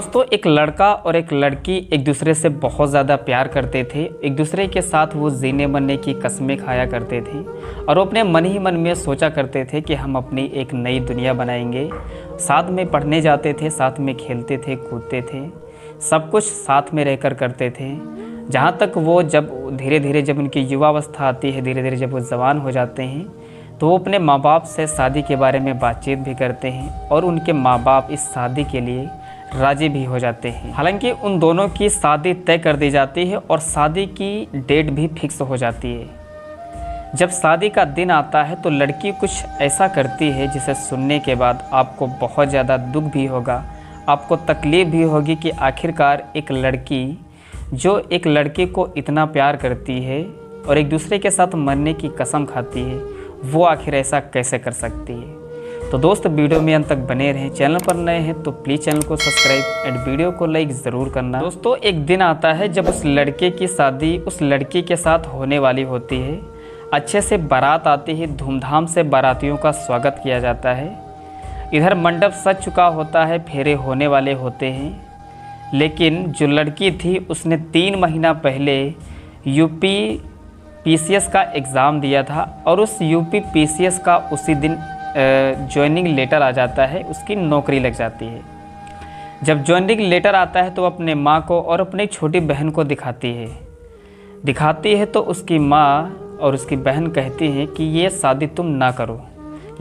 दोस्तों, एक लड़का और एक लड़की एक दूसरे से बहुत ज़्यादा प्यार करते थे। एक दूसरे के साथ वो जीने मरने की कस्में खाया करते थे और वो अपने मन ही मन में सोचा करते थे कि हम अपनी एक नई दुनिया बनाएंगे। साथ में पढ़ने जाते थे, साथ में खेलते थे, कूदते थे, सब कुछ साथ में रहकर करते थे। जहाँ तक वो जब धीरे धीरे जब उनकी युवावस्था आती है, धीरे धीरे जब वो जवान हो जाते हैं, तो वो अपने माँ बाप से शादी के बारे में बातचीत भी करते हैं और उनके माँ बाप इस शादी के लिए राजी भी हो जाते हैं। हालांकि उन दोनों की शादी तय कर दी जाती है और शादी की डेट भी फिक्स हो जाती है। जब शादी का दिन आता है तो लड़की कुछ ऐसा करती है जिसे सुनने के बाद आपको बहुत ज़्यादा दुख भी होगा, आपको तकलीफ़ भी होगी कि आखिरकार एक लड़की जो एक लड़के को इतना प्यार करती है और एक दूसरे के साथ मरने की कसम खाती है, वो आखिर ऐसा कैसे कर सकती है। तो दोस्त, वीडियो में अंत तक बने रहें। चैनल पर नए हैं तो प्लीज़ चैनल को सब्सक्राइब एंड वीडियो को लाइक ज़रूर करना। दोस्तों, एक दिन आता है जब उस लड़के की शादी उस लड़की के साथ होने वाली होती है। अच्छे से बारात आती है, धूमधाम से बारातियों का स्वागत किया जाता है। इधर मंडप सज चुका होता है, फेरे होने वाले होते हैं। लेकिन जो लड़की थी उसने 3 महीना पहले यूपी पीसीएस का एग्ज़ाम दिया था और उस यूपी पीसीएस का उसी दिन ज्वाइनिंग लेटर आ जाता है, उसकी नौकरी लग जाती है। जब ज्वाइनिंग लेटर आता है तो अपने माँ को और अपनी छोटी बहन को दिखाती है तो उसकी माँ और उसकी बहन कहती हैं कि ये शादी तुम ना करो।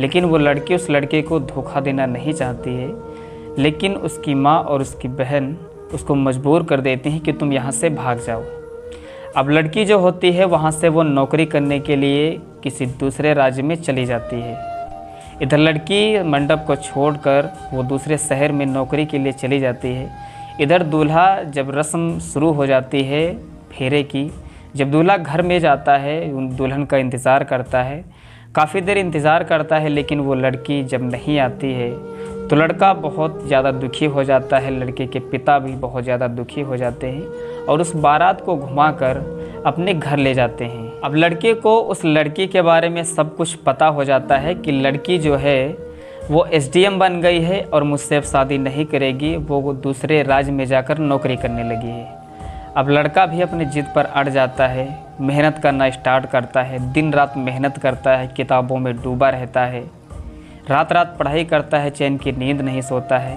लेकिन वो लड़की उस लड़के को धोखा देना नहीं चाहती है, लेकिन उसकी माँ और उसकी बहन उसको मजबूर कर देती हैं कि तुम यहाँ से भाग जाओ। अब लड़की जो होती है वहाँ से वो नौकरी करने के लिए किसी दूसरे राज्य में चली जाती है। इधर लड़की मंडप को छोड़कर वो दूसरे शहर में नौकरी के लिए चली जाती है। इधर दूल्हा जब रस्म शुरू हो जाती है फेरे की, जब दूल्हा घर में जाता है, उन दुल्हन का इंतज़ार करता है, काफ़ी देर इंतज़ार करता है, लेकिन वो लड़की जब नहीं आती है तो लड़का बहुत ज़्यादा दुखी हो जाता है। लड़के के पिता भी बहुत ज़्यादा दुखी हो जाते हैं और उस बारात को घुमाकर अपने घर ले जाते हैं। अब लड़के को उस लड़की के बारे में सब कुछ पता हो जाता है कि लड़की जो है वो एसडीएम बन गई है और मुझसे अब शादी नहीं करेगी, वो दूसरे राज्य में जाकर नौकरी करने लगी है। अब लड़का भी अपनी जिद पर अड़ जाता है, मेहनत करना स्टार्ट करता है, दिन रात मेहनत करता है, किताबों में डूबा रहता है, रात रात पढ़ाई करता है, चैन की नींद नहीं सोता है।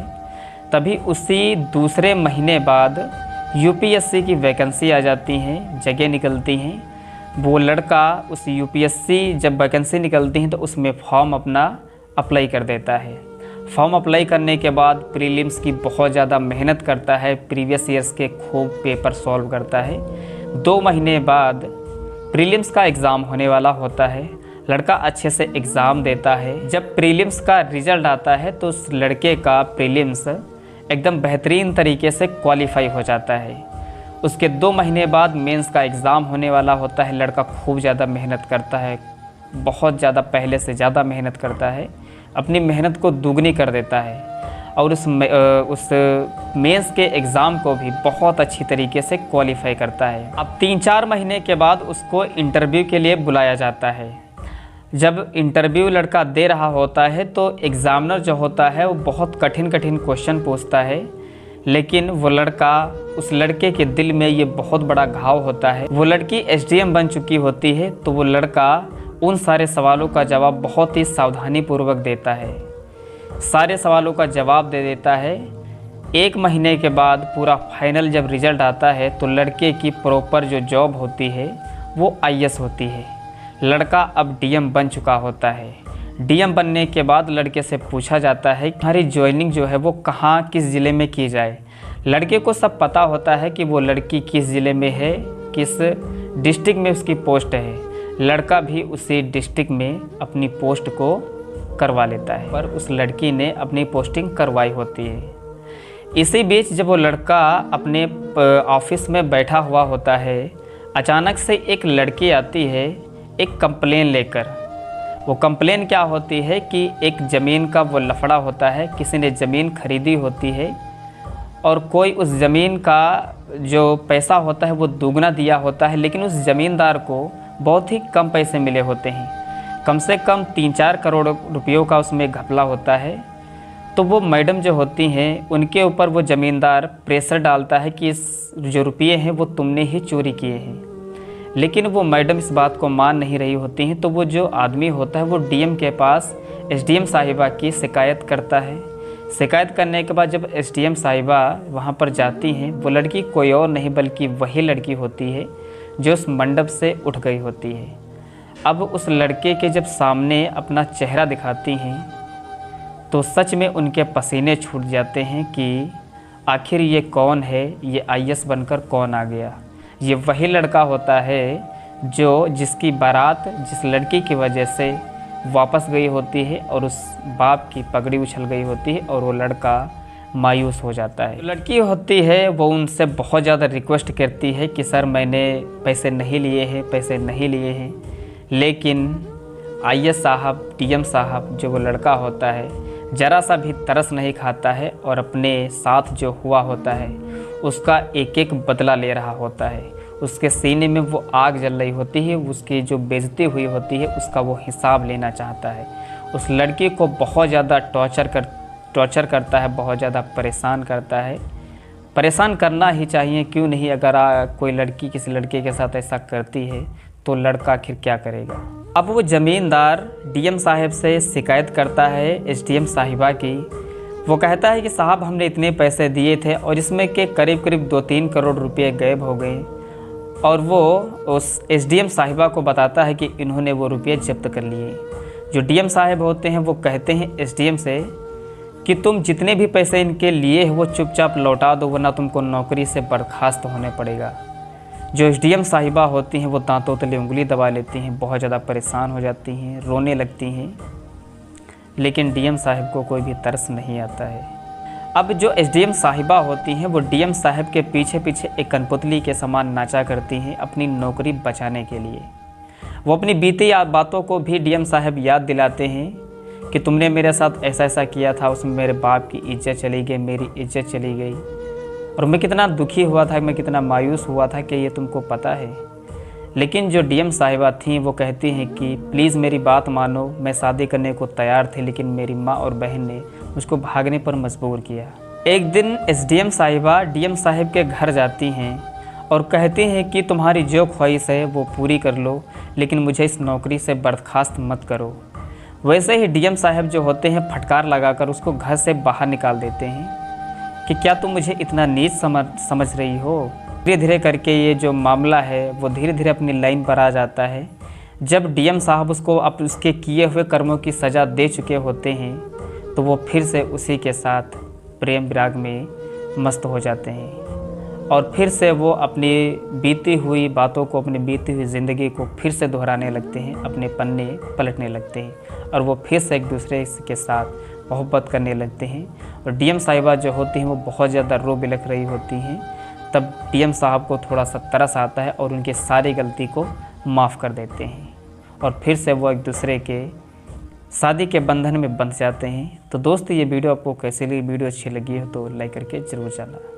तभी उसी दूसरे महीने बाद यूपीएससी की वैकेंसी आ जाती हैं, जगह निकलती हैं। वो लड़का उस यूपीएससी जब वैकेंसी निकलती हैं तो उसमें फॉर्म अपना अप्लाई कर देता है। फॉर्म अप्लाई करने के बाद प्रीलिम्स की बहुत ज़्यादा मेहनत करता है, प्रीवियस ईयर्स के खूब पेपर सॉल्व करता है। 2 महीने बाद प्रीलिम्स का एग्ज़ाम होने वाला होता है। लड़का अच्छे से एग्ज़ाम देता है। जब प्रीलिम्स का रिज़ल्ट आता है तो उस लड़के का प्रीलिम्स एकदम बेहतरीन तरीके से क्वालिफाई हो जाता है। उसके 2 महीने बाद मेंस का एग्ज़ाम होने वाला होता है। लड़का खूब ज़्यादा मेहनत करता है, बहुत ज़्यादा, पहले से ज़्यादा मेहनत करता है, अपनी मेहनत को दुगनी कर देता है और उस मेंस के एग्ज़ाम को भी बहुत अच्छी तरीके से क्वालिफाई करता है। अब 3-4 महीने के बाद उसको इंटरव्यू के लिए बुलाया जाता है। जब इंटरव्यू लड़का दे रहा होता है तो एग्ज़ामिनर जो होता है वो बहुत कठिन क्वेश्चन पूछता है, लेकिन वो लड़का, उस लड़के के दिल में ये बहुत बड़ा घाव होता है। वो लड़की एसडीएम बन चुकी होती है तो वो लड़का उन सारे सवालों का जवाब बहुत ही सावधानी पूर्वक देता है, सारे सवालों का जवाब दे देता है। 1 महीने के बाद पूरा फाइनल जब रिज़ल्ट आता है तो लड़के की प्रॉपर जो जॉब होती है वो आईएएस होती है। लड़का अब डीएम बन चुका होता है। डीएम बनने के बाद लड़के से पूछा जाता है कि हमारी ज्वाइनिंग जो है वो कहाँ, किस ज़िले में की जाए। लड़के को सब पता होता है कि वो लड़की किस ज़िले में है, किस डिस्ट्रिक्ट में उसकी पोस्ट है। लड़का भी उसी डिस्ट्रिक्ट में अपनी पोस्ट को करवा लेता है, पर उस लड़की ने अपनी पोस्टिंग करवाई होती है। इसी बीच जब वो लड़का अपने ऑफिस में बैठा हुआ होता है, अचानक से एक लड़की आती है एक कंप्लेन लेकर। वो कंप्लेन क्या होती है कि एक ज़मीन का वो लफड़ा होता है, किसी ने ज़मीन खरीदी होती है और कोई उस ज़मीन का जो पैसा होता है वो दुगना दिया होता है, लेकिन उस ज़मींदार को बहुत ही कम पैसे मिले होते हैं। कम से कम 3-4 करोड़ रुपयों का उसमें घपला होता है। तो वो मैडम जो होती हैं उनके ऊपर वो ज़मींदार प्रेशर डालता है कि इस जो रुपये हैं वो तुमने ही चोरी किए हैं। लेकिन वो मैडम इस बात को मान नहीं रही होती हैं। तो वो जो आदमी होता है वो डीएम के पास एसडीएम साहिबा की शिकायत करता है। शिकायत करने के बाद जब एसडीएम साहिबा वहाँ पर जाती हैं, वो लड़की कोई और नहीं बल्कि वही लड़की होती है जो उस मंडप से उठ गई होती है। अब उस लड़के के जब सामने अपना चेहरा दिखाती हैं तो सच में उनके पसीने छूट जाते हैं कि आखिर ये कौन है, ये आईएएस बनकर कौन आ गया। ये वही लड़का होता है जिसकी बारात जिस लड़की की वजह से वापस गई होती है और उस बाप की पगड़ी उछल गई होती है और वो लड़का मायूस हो जाता है। लड़की होती है वो उनसे बहुत ज़्यादा रिक्वेस्ट करती है कि सर मैंने पैसे नहीं लिए हैं, लेकिन आईएएस साहब, डीएम साहब जो वो लड़का होता है ज़रा सा भी तरस नहीं खाता है और अपने साथ जो हुआ होता है उसका एक एक बदला ले रहा होता है। उसके सीने में वो आग जल रही होती है, उसकी जो बेइज्जती हुई होती है उसका वो हिसाब लेना चाहता है। उस लड़की को बहुत ज़्यादा टॉर्चर करता है, बहुत ज़्यादा परेशान करता है। परेशान करना ही चाहिए, क्यों नहीं। अगर कोई लड़की किसी लड़के के साथ ऐसा करती है तो लड़का आखिर क्या करेगा। अब वो ज़मींदार डीएम साहब से शिकायत करता है एसडीएम साहिबा की। वो कहता है कि साहब हमने इतने पैसे दिए थे और इसमें के करीब 2-3 करोड़ रुपए गायब हो गए। और वो उस एसडीएम साहिबा को बताता है कि इन्होंने वो रुपये जब्त कर लिए। जो डीएम साहब होते हैं वो कहते हैं एसडीएम से कि तुम जितने भी पैसे इनके लिए हैं वो चुपचाप लौटा दो, वरना तुमको नौकरी से बर्खास्त होने पड़ेगा। जो एसडीएम साहिबा होती हैं वो दांतों तले उंगली दबा लेती हैं, बहुत ज़्यादा परेशान हो जाती हैं, रोने लगती हैं। लेकिन डीएम साहब को कोई भी तरस नहीं आता है। अब जो एसडीएम साहिबा होती हैं वो डीएम साहब के पीछे पीछे एक कठपुतली के समान नाचा करती हैं अपनी नौकरी बचाने के लिए। वो अपनी बीती बातों को भी डीएम साहब याद दिलाते हैं कि तुमने मेरे साथ ऐसा ऐसा किया था, उसमें मेरे बाप की इज्जत चली गई, मेरी इज्जत चली गई और मैं कितना दुखी हुआ था, मैं कितना मायूस हुआ था कि ये तुमको पता है। लेकिन जो डीएम साहिबा थीं वो कहती हैं कि प्लीज़ मेरी बात मानो, मैं शादी करने को तैयार थी लेकिन मेरी माँ और बहन ने मुझको भागने पर मजबूर किया। एक दिन एसडीएम साहिबा डीएम साहब के घर जाती हैं और कहती हैं कि तुम्हारी जो ख्वाहिश है वो पूरी कर लो, लेकिन मुझे इस नौकरी से बर्खास्त मत करो। वैसे ही डीएम साहब जो होते हैं फटकार लगाकर उसको घर से बाहर निकाल देते हैं कि क्या तुम मुझे इतना नीच समझ रही हो। धीरे धीरे करके ये जो मामला है वो धीरे धीरे अपनी लाइन पर आ जाता है। जब डीएम साहब उसको उसके किए हुए कर्मों की सज़ा दे चुके होते हैं तो वो फिर से उसी के साथ प्रेम विराग में मस्त हो जाते हैं और फिर से वो अपनी बीती हुई बातों को, अपनी बीती हुई ज़िंदगी को फिर से दोहराने लगते हैं, अपने पन्ने पलटने लगते हैं और वो फिर से एक दूसरे के साथ मोहब्बत करने लगते हैं। और डीएम साहिबा जो होती हैं वो बहुत ज़्यादा रो बिलख रही होती हैं। तब डीएम साहब को थोड़ा सा तरस आता है और उनकी सारी गलती को माफ़ कर देते हैं और फिर से वो एक दूसरे के शादी के बंधन में बंध जाते हैं। तो दोस्त ये वीडियो आपको कैसी लगी? वीडियो अच्छी लगी हो तो लाइक करके ज़रूर जाना।